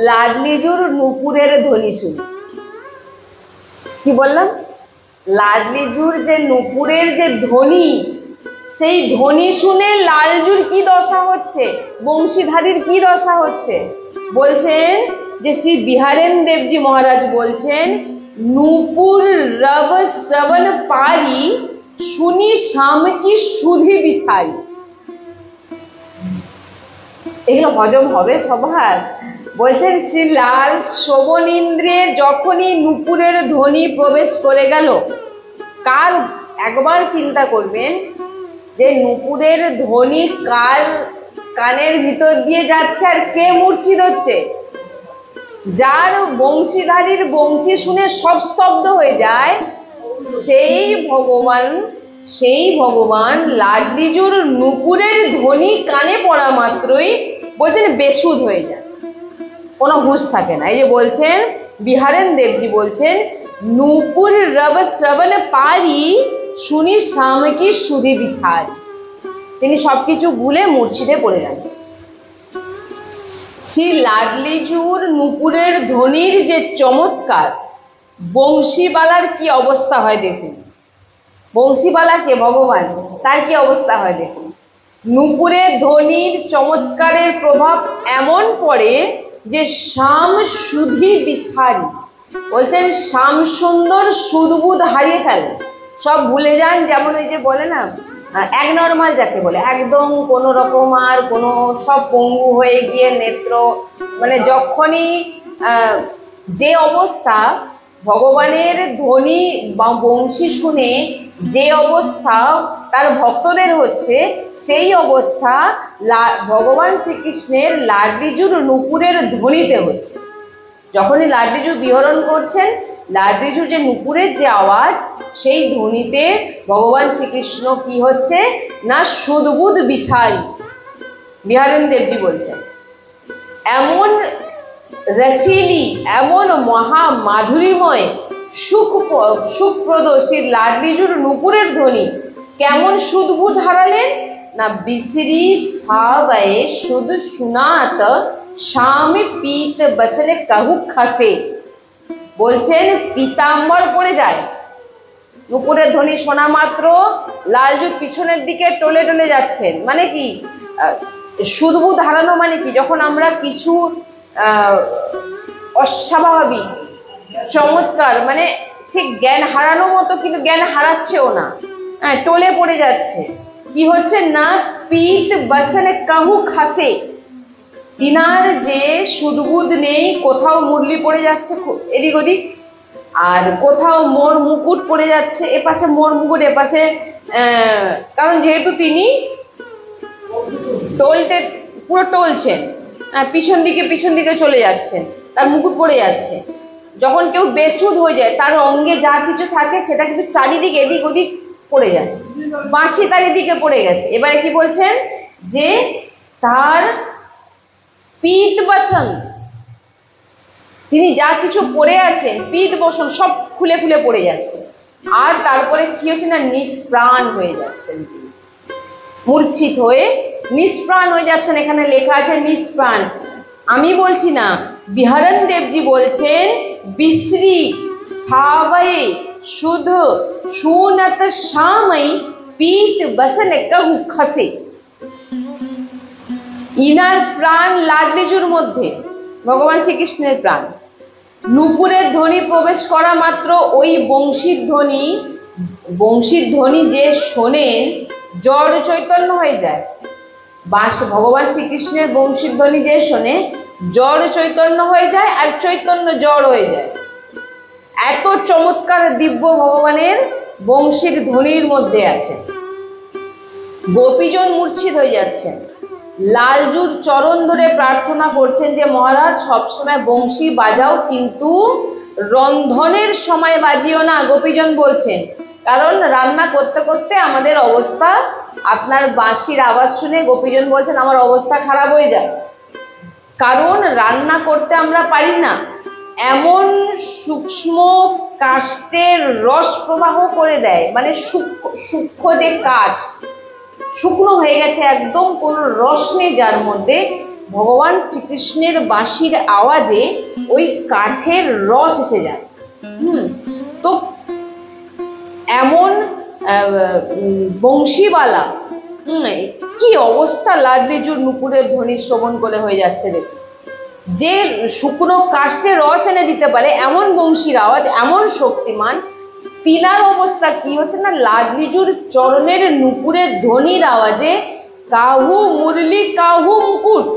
লাডলিজুর নূপুরের ধ্বনি শুনে। কি বললাম? লাডলিজুর যে নূপুরের যে ধ্বনি, সেই ধ্বনি শুনে লালজুর কি দশা হচ্ছে, বংশীধারীর কি দশা হচ্ছে। বলছেন যে শ্রী বিহারেন দেবজি মহারাজ বলছেন, নূপুর রব শ্রবণ পারি শুনি শাম কি সুধি বিসারি। এগুলো হজম হবে সবার? বলছেন শ্রী লাল শ্রবণ ইন্দ্রিয়ে যখনই নূপুরের ধ্বনি প্রবেশ করে গেল, কার একবার চিন্তা করবেন যে নূপুরের ধ্বনি কার কানের ভিতর দিয়ে যাচ্ছে আর কে মুর্শিদ হচ্ছে? যার বংশীধারীর বংশী শুনে সব স্তব্ধ হয়ে যায়, সেই ভগবান লাডলিজুর নূপুরের ধ্বনি কানে পড়া মাত্রই বলছেন বেসুধ হয়ে যায়, কোনো হুঁশ থাকে না। এই যে বলছেন বিহারেন দেবজি বলছেন, নূপুর রব শ্রবণ পারি শুনি শ্যাম কি সুধি বিসার। তিনি সবকিছু ভুলে মুর্শিদে পড়ে যান। শ্রী লাডলিজুর নূপুরের ধ্বনির যে চমৎকার, বংশীবালার কি অবস্থা হয় দেখুন। বংশীবালাকে ভগবান, তার কি অবস্থা হয় দেখুন। নূপুরের ধ্বনির চমৎকারের প্রভাব এমন পড়ে যে শ্যাম সুধি বিসারি, বলছেন শ্যাম সুন্দর সুদবুদ হারিয়ে ফেলে, সব ভুলে যান। যেমন ওই যে বলে না এক নর্মাল যাকে বলে, একদম কোনো রকম আর কোনো সব পঙ্গু হয়ে গিয়ে নেত্র, মানে যখনই যে অবস্থা ভগবানের ধ্বনি বা বংশী শুনে যে অবস্থা তার ভক্তদের হচ্ছে, সেই অবস্থা ভগবান শ্রীকৃষ্ণের লাডলিজুর নূপুরের ধ্বনিতে হচ্ছে। যখনই লাডলিজু বিহরণ করছেন, লাডলিজুর যে নূপুরের যে আওয়াজ, সেই ধ্বনিতে ভগবান শ্রীকৃষ্ণ কি হচ্ছে না সুদবুদ বিসারি। বিহারেন দেবজি বলছেন এমন রসিলি, এমন মহা মাধুরীময় সুখপ্রদ শ্রী লাডলিজুর নূপুরের ধ্বনি কেমন সুদবুদ হারালেন না বিসরি সাবয়ে সুদ সুনাত স্বামী পিত বসলে কাহু খাসে। বলছেন পিতাম্বর পড়ে যায়, নূপুরের ধ্বনি শোনা মাত্র লালজুর পিছনের দিকে টলে টলে যাচ্ছেন। মানে কি সুদবুদ হারানো, মানে কি যখন আমরা কিছু অস্বাভাবিক চমৎকার, মানে ঠিক জ্ঞান হারানোর মতো, কিন্তু জ্ঞান হারাচ্ছেও না, হ্যাঁ টলে পড়ে যাচ্ছে। কি হচ্ছে না পিত বসনে কাহু খাসে, তিনার যে সুদবুদ নেই, কোথাও মুরলি পড়ে যাচ্ছে এদিক ওদিক, আর কোথাও মোর মুকুট পড়ে যাচ্ছে, এপাশে মোর মুকুট এপাশে, কারণ যেহেতু তিনি টোলতে পুরো টলছেন, পিছন দিকে চলে যাচ্ছেন, তার মুকুট পড়ে যাচ্ছে। যখন কেউ বেসুধ হয়ে যায়, তার অঙ্গে যা কিছু থাকে সেটা কিন্তু চারিদিকে এদিক ওদিক পড়ে যায়, বাঁশি তার এদিকে পড়ে গেছে। এবারে কি বলছেন যে তার পিত বসন, তিনি যা কিছু পড়ে আছেন পিত বসন সব খুলে খুলে পড়ে যাচ্ছে। আর তারপরে কি হচ্ছে না নিষ্প্রাণ হয়ে যাচ্ছেন, তিনি মূর্ছিত হয়ে নিষ্প্রাণ হয়ে যাচ্ছেন। এখানে লেখা আছে নিষ্প্রাণ, আমি বলছি না, বিহারেন দেবজি বলছেন বিশ্রী সাবয়ে শুদ্ধ সুনত শ্যামই পিত বসন কাহু খসে। ইনার প্রাণ লাডলিজুর মধ্যে, ভগবান শ্রীকৃষ্ণের প্রাণ, নূপুরের ধ্বনি প্রবেশ করা মাত্র ওই বংশীর ধ্বনি যে শোনেন জড় চৈতন্য হয়ে যায়। ভগবান শ্রীকৃষ্ণের বংশীর ধ্বনি যে শোনে জড় চৈতন্য হয়ে যায়, আর চৈতন্য জড় হয়ে যায়। এত চমৎকার দিব্য ভগবানের বংশীর ধ্বনির মধ্যে আছে। গোপীজন মূর্ছিত হয়ে যাচ্ছেন, লালজুর চরণ ধরে প্রার্থনা করছেন যে মহারাজ সবসময় বংশী বাজাও, কিন্তু রন্ধনের সময় বাজিও না। গোপীজন বলছেন, কারণ রান্না করতে করতে আমাদের অবস্থা, আপনার বাঁশির আওয়াজ শুনে গোপীজন বলছেন আমার অবস্থা খারাপ হয়ে যায়, কারণ রান্না করতে আমরা পারি না। এমন সূক্ষ্ম কাষ্ঠের রস প্রবাহ করে দেয়, মানে সূক্ষ্ম যে কাঠ শুকনো হয়ে গেছে, একদম কোনো রস নেই যার মধ্যে, ভগবান শ্রীকৃষ্ণের বাঁশির আওয়াজে ওই কাঠের রস এসে যায়। তো এমন বংশীবালা, কি অবস্থা লাডলিজুর নূপুরের ধ্বনি শ্রবণ করে হয়ে যাচ্ছে দেখুন। যে শুকনো কাষ্ঠে রস এনে দিতে পারে এমন বংশীর আওয়াজ, এমন শক্তিমান, তিনার অবস্থা কি হচ্ছে না লাডলিজুর চরণের নূপুরের ধ্বনির আওয়াজে কাহু মুরলি কাহু মুকুট,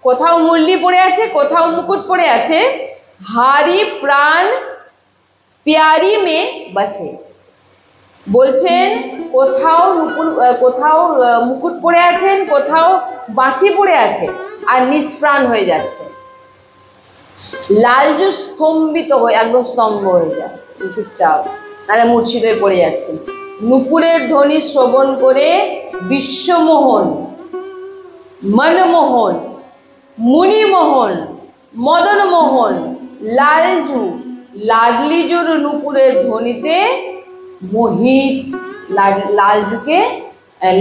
কোথাও মুরলি পড়ে আছে, কোথাও মুকুট পড়ে আছে, হারি প্রাণ প্যারি মে বসে। বলছেন কোথাও কোথাও মুকুট পরে আছেন, কোথাও বাঁশি পরে আছে, আর নিষ্প্রাণ হয়ে যাচ্ছে। লালজু স্তম্ভিত হয়ে একদম স্তম্ভ হয়ে যায়, চুপচাপ, নাহলে মূর্ছিত হয়ে পড়ে যাচ্ছে। নুপুরের ধ্বনি শ্রবণ করে বিশ্বমোহন, মনমোহন, মুনিমোহন, মদনমোহন লালজু লাডলিজুর নুপুরের ধ্বনিতে মোহিত। লালজুকে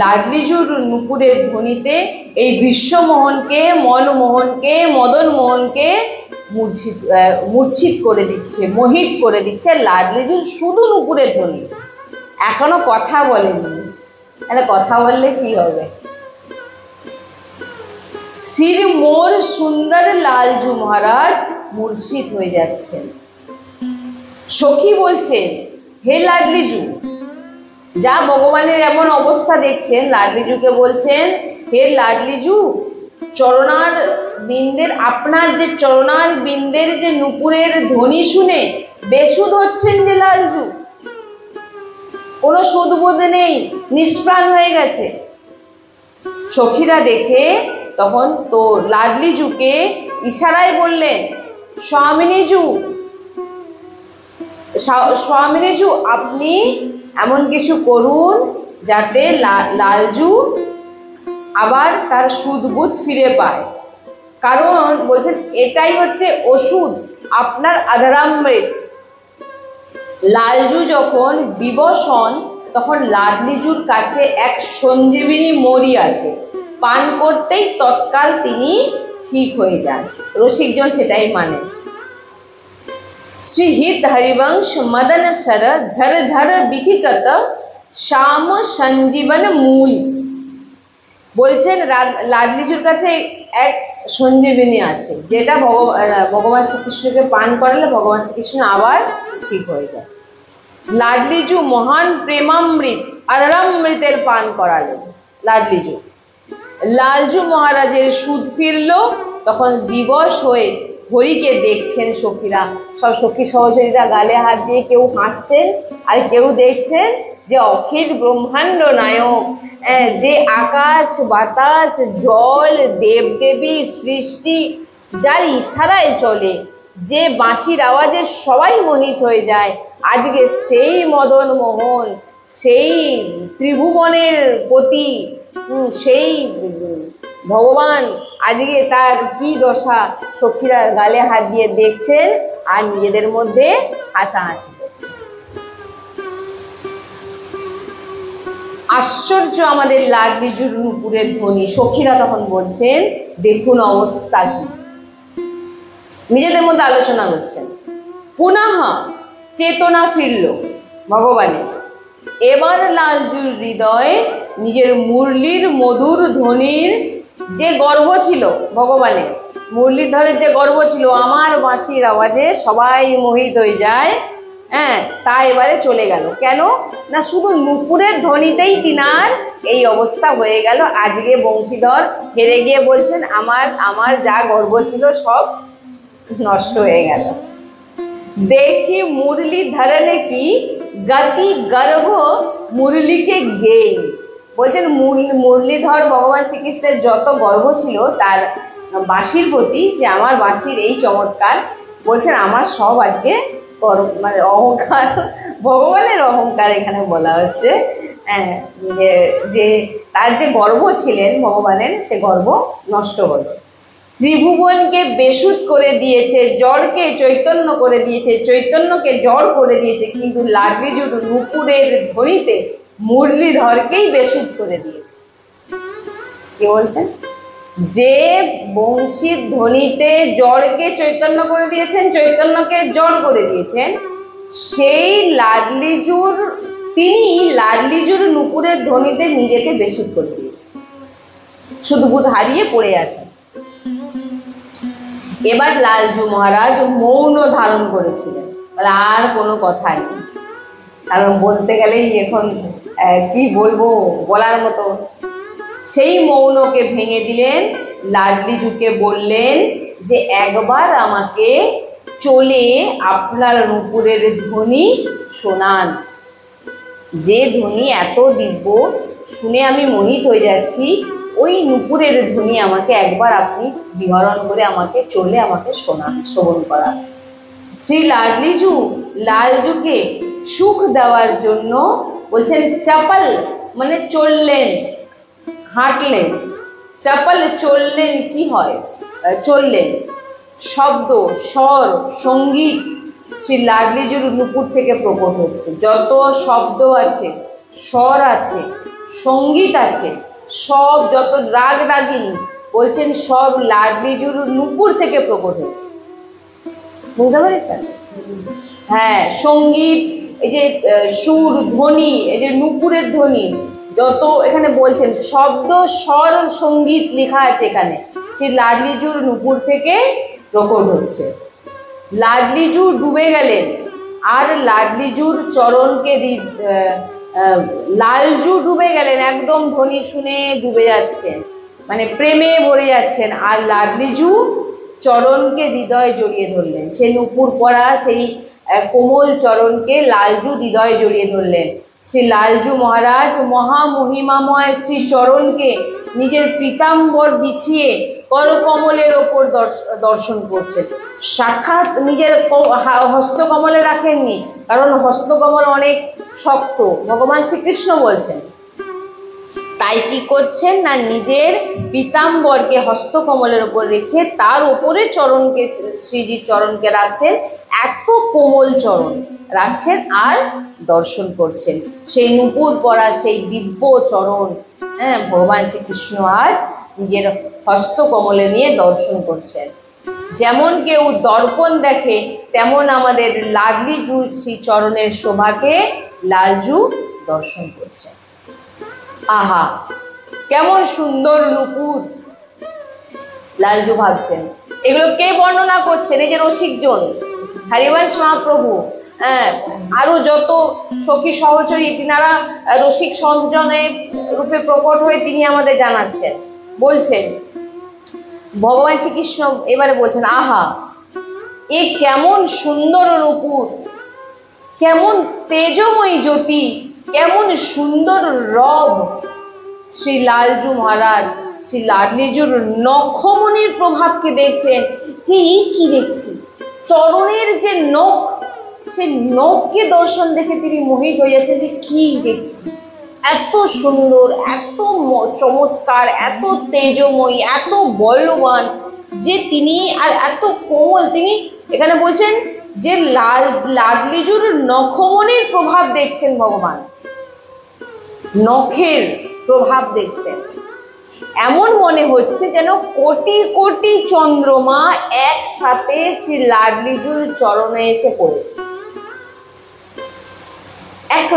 লাডলিজুর নুপুরের ধ্বনিতে এই বিশ্বমোহনকে, মনমোহনকে, মদনমোহনকে মূর্ছিত করে দিচ্ছে, মোহিত করে দিচ্ছে লাডলিজুর শুধু নুপুরের ধ্বনি। এখনো কথা বলেনি, তাহলে কথা বললে কি হবে? শ্রী মোর সুন্দর লালজু মহারাজ মূর্ছিত হয়ে যাচ্ছেন। সখী বলছেন, হে লাডলিজু, যা ভগবানের এমন অবস্থা দেখছেন, লাডলিজুকে বলছেন, হে লাডলিজু, চরণার বিন্দের, আপনার যে চরণার বিন্দের যে নুপুরের ধ্বনি শুনে বেসুধ হচ্ছেন যে লালজু, কোনো সুদবোধ নেই, নিষ্প্রাণ হয়ে গেছে। সখীরা দেখে তখন তো লাডলিজুকে ইশারায় বললেন, স্বামিনীজু, স্বামিনীজু, আপনি এমন কিছু করুন যাতে লালজু আবার তার সুদবুদ ফিরে পায়। কারণ বলছেন এটাই হচ্ছে ওষুধ, আপনার আধারামৃত। লালজু যখন বিবশ হন তখন লাডলিজুর কাছে এক সঞ্জীবিনী মরি আছে, পান করতেই তৎকাল তিনি ঠিক হয়ে যান। রসিকজন সেটাই মানে। শ্রীহিত হরিবংশ মদন সর ঝর ঝর বিধিকত শ্যাম সঞ্জীবন মূল। বলছেন লাডলিজুর কাছে এক সঞ্জীবিনী আছে, যেটা ভগবান শ্রীকৃষ্ণকে পান করালে ভগবান শ্রীকৃষ্ণ আবার ঠিক হয়ে যায়। লাডলিজু মহান প্রেমামৃত, আধারামৃতের পান করালেন লাডলিজু। লালজু মহারাজের সুদ ফিরল, তখন বিবশ হয়ে হরিকে দেখছেন সখীরা, সব সখী সহচরীরা গালে হাত দিয়ে কেউ হাসছেন আর কেউ দেখছেন যে অখিল ব্রহ্মাণ্ড নায়ক, যে আকাশ বাতাস জল দেবদেবী সৃষ্টি যার ইশারায় চলে, যে বাঁশির আওয়াজে সবাই মোহিত হয়ে যায়, আজকে সেই মদন মোহন, সেই ত্রিভুবনের পতি, সেই ভগবান, আজকে তার কি দশা, সখীরা গালে হাত দিয়ে দেখছেন আর নিজেদের মধ্যে হাসাহাসি করছে। আশ্চর্য আমাদের লাডলিজুর নুপুরের ধ্বনি। সখীরা তখন বলছেন, দেখুন অবস্থা কি, নিজেদের মধ্যে আলোচনা করছেন। পুনঃ চেতনা ফিরল ভগবানের। এবার লালজুর হৃদয়ে নিজের মুরলির মধুর ধ্বনির যে গর্ব ছিল, ভগবানের মুরলীধরের যে গর্ব ছিল, আমার বাঁশির আওয়াজে সবাই মোহিত হয়ে যায়, তা এবারে চলে গেল। কেন না, শুধু নুপুরের ধ্বনিতেই তিনার এই অবস্থা হয়ে গেল। আজকে বংশীধর হেরে গিয়ে বলছেন, আমার যা গর্ব ছিল সব নষ্ট হয়ে গেল। দেখি মুরলীধরনে কি গতি গর্ব মুরলীকে গেই। বলছেন মুরলীধর ভগবান শ্রীকৃষ্ণের যত গর্ব ছিল তার বাঁশির প্রতি, যে আমার বাঁশির এই চমৎকার, বলছেন আমার সব আজকে মানে অহংকার, ভগবানের অহংকার এখানে বলা হচ্ছে, যে তার যে গর্ব ছিলেন ভগবানের, সে গর্ব নষ্ট হলো। ত্রিভুবনকে বেসুধ করে দিয়েছে, জড়কে চৈতন্য করে দিয়েছে, চৈতন্যকে জড় করে দিয়েছে, কিন্তু লাডলিজুর নুপুরের ধ্বনিতে মুরলীধরকেই বেসুধ করে দিয়েছে। কে বলছেন? যে বংশীর ধ্বনিতে জড়কে চৈতন্য করে দিয়েছেন, চৈতন্যকে জড় করে দিয়েছেন, সেই লাডলিজুর, তিনি লাডলিজুর নুপুরের ধ্বনিতে নিজেকে বেসুধ করে দিয়েছেন, সুদবুদ হারিয়ে পড়ে আছেন। এবার লালজু মহারাজ মৌন ধারণ করেছিলেন, আর কোনো কথা নেই, কারণ বলতে গেলেই এখন কি বলবো বলার মতো। সেই মৌনকে ভেঙে দিলেন, লাডলিজুকে বললেন যে একবার আমাকে চলে আপনার নুপুরের ধ্বনি শোনান। যে ধ্বনি এত দিব্য, শুনে আমি মোহিত হয়ে যাচ্ছি, ওই নূপুরের ধ্বনি আমাকে একবার আপনি বিহরণ করে আমাকে চলে আমাকে শ্রবণ করা। শ্রী লাডলিজু লালজুকে সুখ দেওয়ার জন্য বলছেন চপল মানে চললেন, হাঁটলেন। চপল চললেন কি হয়? চললেন। শব্দ, স্বর, সঙ্গীত শ্রী লাডলিজুর নূপুর থেকে প্রকট হচ্ছে। যত শব্দ আছে, স্বর আছে, সঙ্গীত আছে, সব যত রাগ রাগিনী বলছেন সব লাডলিজুর নূপুর থেকে প্রকট হয়েছে। বুঝতে পেরেছেন? হ্যাঁ, সঙ্গীত, এই যে সুর, ধ্বনি, এই যে নূপুরের ধ্বনি, যত এখানে বলছেন শব্দ, স্বর, সঙ্গীত লেখা আছে এখানে, সেই লাডলিজুর নূপুর থেকে প্রকট হচ্ছে। লাডলিজু ডুবে গেলেন আর লাডলিজুর চরণকে লালজু ডুবে গেলেন, একদম ধ্বনি শুনে ডুবে যাচ্ছেন, মানে প্রেমে ভরে যাচ্ছেন, আর লাডলিজু চরণকে হৃদয়ে জড়িয়ে ধরলেন। সে নূপুর পরা সেই কোমল চরণকে লালজু হৃদয়ে জড়িয়ে ধরলেন। শ্রী লালজু মহারাজ মহামহিমাময় শ্রী চরণকে নিজের পীতাম্বর বিছিয়ে করকমলের ওপর দর্শন করছেন। সাক্ষাৎ নিজের হস্তকমলে রাখেননি, কারণ হস্তকমল অনেক শক্ত, ভগবান শ্রীকৃষ্ণ বলছেন। তাই কি করছেন না, নিজের পীতাম্বরকে হস্তকমলের উপর রেখে তার উপরে চরণকে, শ্রীজির চরণকে রাখছেন, এত কোমল চরণ রাখছেন আর দর্শন করছেন। সেই নূপুর পরা সেই দিব্য চরণ ভগবান শ্রীকৃষ্ণ আজ নিজের হস্তকমলে নিয়ে দর্শন করছেন। যেমন কেউ দর্পণ দেখে, তেমন আমাদের লাডলিজু শ্রী চরণের শোভাকে লালজু দর্শন করছেন। আহা, কেমন সুন্দর নূপুর! লালজু ভাবছেন, এগুলো কে বর্ণনা করছেন? এই যে রসিকজন, হরিবংশ মহাপ্রভু, আরো যত সখী সহচরী, তিনারা রসিক সঞ্জনের রূপে প্রকট হয়ে তিনি আমাদের জানাচ্ছেন। বলছেন ভগবান শ্রীকৃষ্ণ এবারে বলছেন, আহা, এ কেমন সুন্দর নূপুর, কেমন তেজময়ী জ্যোতি, কেমন সুন্দর রব! শ্রী লালজু মহারাজ শ্রী লাডলিজুর নখমণির প্রভাবকে দেখছেন, যে এই কি দেখছি, চরণের যে নখ, সেই নখকে দর্শন দেখে তিনি মোহিত হয়ে যাচ্ছেন, যে কি দেখছি, এত সুন্দর, এত চমৎকার, এত তেজময়ী, এত বলবান যে তিনি, আর এত কোমল তিনি। এখানে বলছেন যে লাডলিজুর নখমণির প্রভাব দেখছেন ভগবান, নখের প্রভাব দেখছেন। এমন মনে হচ্ছে যেন কোটি কোটি চন্দ্রমা একসাথে শ্রী লাডলিজুর চরণে এসে পড়েছে। এক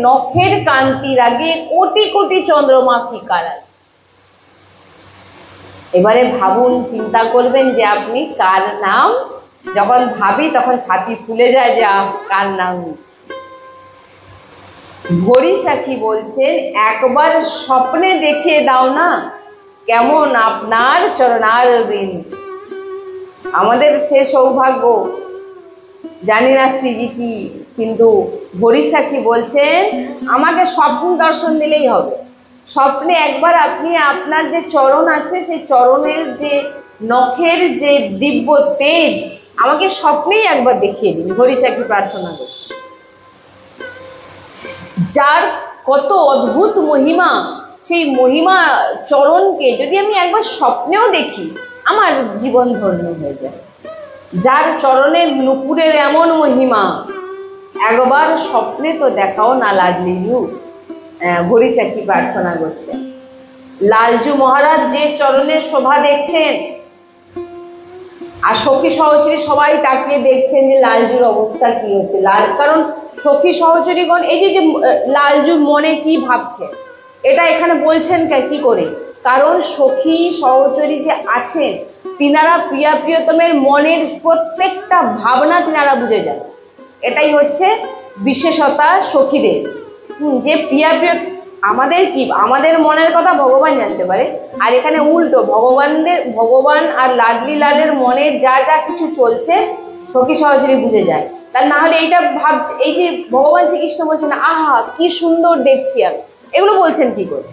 নখের কান্তির আগে কোটি কোটি চন্দ্রমা ফিকা লাগে। এবারে ভাবুন, চিন্তা করবেন যে আপনি কার নাম, যখন ভাবি তখন ছাতি ফুলে যায় যে কার নাম নিচ্ছি। হরি সাখী বলছেন, একবার স্বপ্নে দেখিয়ে দাও না কেমন আপনার চরণার বৃন্দ। আমাদের সে সৌভাগ্য জানি না শ্রীজি কি, কিন্তু হরি সাখী বলছেন আমাকে স্বপ্ন দর্শন দিলেই হবে। স্বপ্নে একবার আপনি আপনার যে চরণ আছে, সেই চরণের যে নখের যে দিব্য তেজ আমাকে স্বপ্নেই একবার দেখিয়ে দিন। হরি সাখী প্রার্থনা করছে। যার কত অদ্ভুত মহিমা, সেই মহিমা চরণকে যদি আমি একবার স্বপ্নেও দেখি, আমার জীবন ধন্য হয়ে যায়। যার চরণের নূপুরের এমন মহিমা, একবার স্বপ্নে তো দেখাও না লাডলিজু। হরি সাখী প্রার্থনা করছে। লালজু মহারাজ যে চরণের শোভা দেখছেন, আর সখী সহচরী সবাই তাকিয়ে দেখছেন যে লালজুর অবস্থা কি হচ্ছে। কারণ সখী সহচরীগণ এই যে লালজুর মনে কি ভাবছে, এটা এখানে বলছেন কি করে? কারণ সখী সহচরী যে আছেন, তিনারা প্রিয়া প্রিয়তমের মনের প্রত্যেকটা ভাবনা তিনারা বুঝে যান। এটাই হচ্ছে বিশেষতা সখীদের, যে প্রিয়া প্রিয়, আমাদের কি, আমাদের মনের কথা ভগবান জানতে পারে, আর এখানে উল্টো, ভগবান আর লাডলি লালের মনের যা যা কিছু চলছে সখী সহচরী বুঝে যায়। তা না হলে এইটা ভাবছে, এই যে ভগবান শ্রীকৃষ্ণ বলছেন আহা কি সুন্দর দেখছি আমি, এগুলো বলছেন কি করে?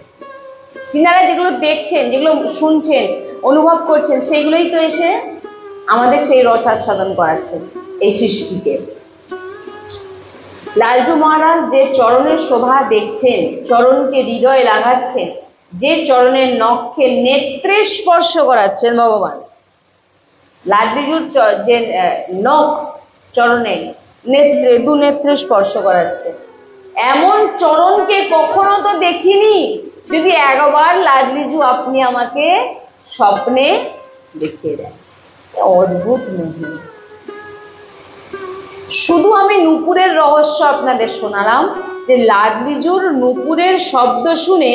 তিনারা যেগুলো দেখছেন, যেগুলো শুনছেন, অনুভব করছেন, সেইগুলোই তো এসে আমাদের সেই রস আস্বাদন করাচ্ছেন এই সৃষ্টিকে। লালজু মহারাজ যে চরণের শোভা দেখছেন, চরণকে হৃদয়ে লাগাচ্ছেন, যে চরণের নখকে নেত্রে স্পর্শ করাচ্ছেন ভগবান, লাড্ডুজুর যে নখ চরণে নেত্রে দু নেত্রে স্পর্শ করাচ্ছে, এমন চরণকে কখনো তো দেখিনি। যদি একবার লাডলিজু আপনি আমাকে স্বপ্নে দেখিয়ে দেন, অদ্ভুত মহিমা। শুধু আমি নূপুরের রহস্য আপনাদের শোনালাম, যে লাডলিজুর নূপুরের শব্দ শুনে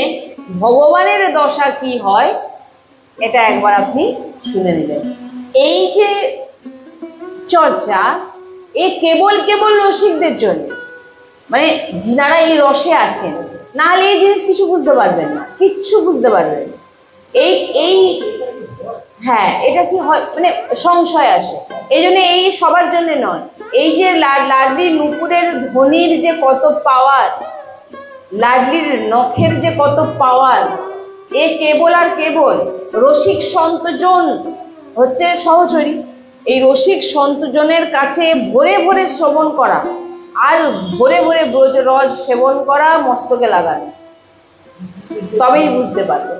ভগবানের দশা কি হয়, এটা একবার আপনি শুনে নিলেন। এই যে চর্চা, এ কেবল কেবল রসিকদের জন্য, মানে যিনারা এই রসে আছেন, না হলে এই জিনিস কিছু বুঝতে পারবেন না, কিচ্ছু বুঝতে পারবেন না। এই হ্যাঁ, এটা কি হয়, মানে সংশয় আসে, এই জন্য এই সবার জন্য নয়। এই যে লাডলির নূপুরের ধ্বনির যে কত পাওয়ার, লাডলির নখের যে কত পাওয়ার, এ কেবল আর কেবল রসিক সন্তজন হচ্ছে সহচরী। এই রসিক সন্তজনের কাছে ভরে ভরে শ্রবণ করা আর ভরে ভরে ব্রজ রস সেবন করা, মস্তকে লাগানো, তবেই বুঝতে পারবে।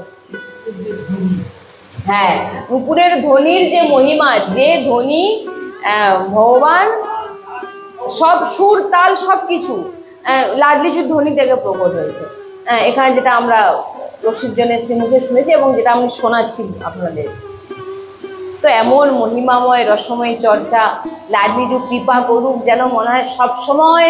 হ্যাঁ, নূপুরের ধ্বনির যে মহিমা, যে ধ্বনি ভগবান সব সুর তাল সবকিছু লাডলিজুর ধ্বনি থেকে প্রকট হয়েছে। এখানে যেটা আমরা রসিকজনের শ্রীমুখে শুনেছি এবং যেটা আমি শোনাচ্ছি আপনাদের, তো এমন মহিমাময় রসময় চর্চা, লাডলিজু কৃপা করুক যেন মনে হয় সবসময়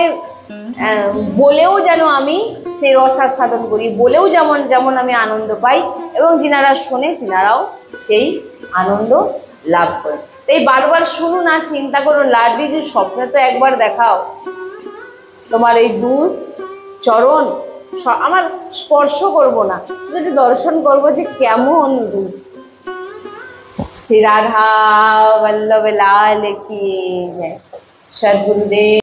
বলেও যেন আমি সেই রস আস্বাদন করি, বলেও যেমন আমি আনন্দ পাই, এবং যিনারা শোনে তিনারাও সেই আনন্দ লাভ করেন। তাই বারবার শুনুন, না চিন্তা করুন, লাডলিজুর স্বপ্নে তো একবার দেখাও, তোমার এই দুধ চরণ আমার স্পর্শ করব না, শুধু একটু দর্শন করবো যে কেমন দুধ। श्री राधा वल्लभ लाल की जय। सद्गुरुदेव।